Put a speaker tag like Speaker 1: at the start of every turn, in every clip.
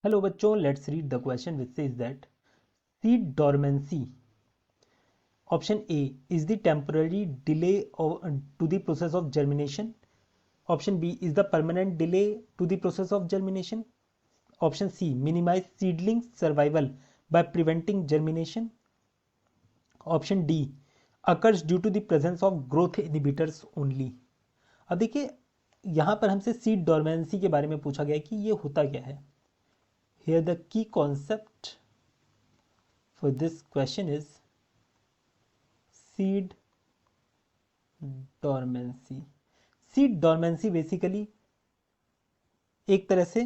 Speaker 1: Hello बच्चों, let's read the question which says that seed dormancy option A is the temporary delay to the process of germination. Option B is the permanent delay to the process of germination. Option C minimise seedling survival by preventing germination. Option D occurs due to the presence of growth inhibitors only. अब देखिए, यहाँ पर हमसे seed dormancy के बारे में पूछा गया कि ये होता क्या है. Here the key concept for this question is seed dormancy. Seed dormancy basically एक तरह से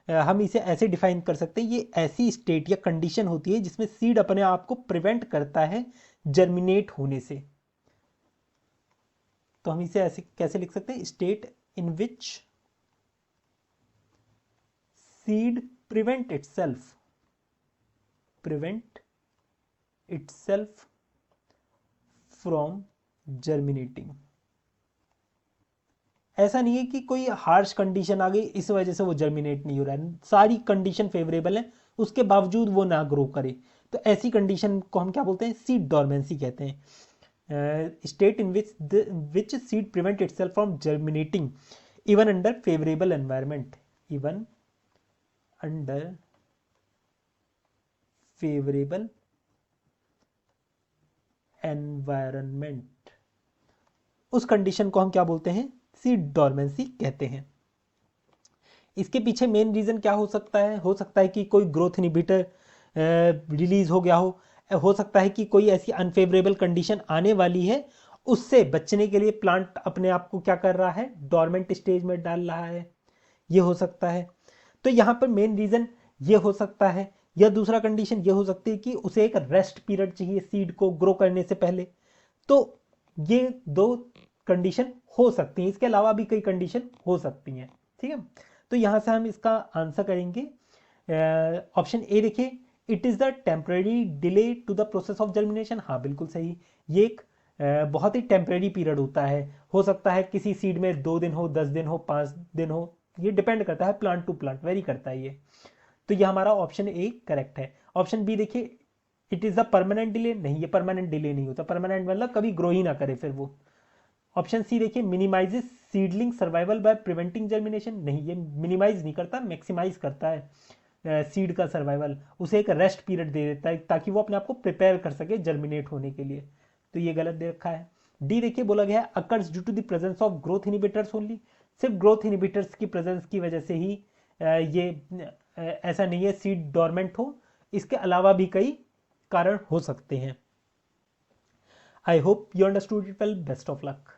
Speaker 1: हम इसे ऐसे डिफाइन कर सकते हैं, ये ऐसी स्टेट या कंडीशन होती है जिसमें सीड अपने आप को प्रिवेंट करता है जर्मिनेट होने से. तो हम इसे ऐसे कैसे लिख सकते हैं? State in which seed prevent itself from germinating. ऐसा नहीं है कि कोई हार्श कंडीशन आ गई इस वजह से वो जर्मिनेट नहीं हो रहा है, सारी कंडीशन फेवरेबल है उसके बावजूद वो ना ग्रो करे, तो ऐसी कंडीशन को हम क्या बोलते हैं? सीड डोरमेंसी कहते हैं. State in which seed prevent itself from germinating even under favourable environment. Even under favourable environment, उस कंडीशन को हम क्या बोलते हैं? सीड डोरमेंसी कहते हैं. इसके पीछे मेन रीजन क्या हो सकता है? हो सकता है कि कोई ग्रोथ इनहिबिटर रिलीज हो गया हो सकता है कि कोई ऐसी अनफेवरेबल कंडीशन आने वाली है, उससे बचने के लिए प्लांट अपने आप को क्या कर रहा है? डोरमेंट स्टेज में डाल रहा है. ये हो सकता है. तो यहां पर मेन रीजन ये हो सकता है, या दूसरा कंडीशन ये हो सकती है कि उसे एक रेस्ट पीरियड चाहिए सीड को ग्रो करने से पहले. तो ये दो कंडीशन हो सकती हैं, इसके अलावा भी कई कंडीशन हो सकती हैं. ठीक है, तो यहां से हम इसका आंसर करेंगे. ऑप्शन ए देखिए, it is the temporary delay to the process of germination. हाँ, बिल्कुल सही. ये एक बहुत ही टेम्पररी पीरियड होता है. हो सकता है किसी सीड में 2 दिन हो, 10 दिन हो, 5 दिन हो, ये डिपेंड करता है, प्लांट टू प्लांट वेरी करता है ये. तो ये हमारा ऑप्शन ए करेक्ट है. ऑप्शन बी देखिए, it is a permanent delay. नहीं, ये परमानेंट डिले नहीं होता. परमानेंट मतलब कभी ग्रो ही ना करे फिर वो. ऑप्शन सी देखिए, minimises seedling survival by preventing germination. नहीं, ये मिनिमाइज नहीं करता, मैक्सिमाइज करता है सीड का सर्वाइवल. उसे एक रेस्ट पीरियड दे देता है ताकि वो अपने आप को प्रिपेयर कर सके जर्मिनेट होने के लिए. तो ये गलत दे रखा है. डी देखिए, बोला गया है occurs due to the presence of growth inhibitors only. सिर्फ ग्रोथ इनहिबिटर्स की प्रेजेंस की वजह से ही ये ऐसा नहीं है सीड डोरमेंट हो, इसके अलावा भी कई कारण हो सकते हैं. I hope you understood it well. Best of luck.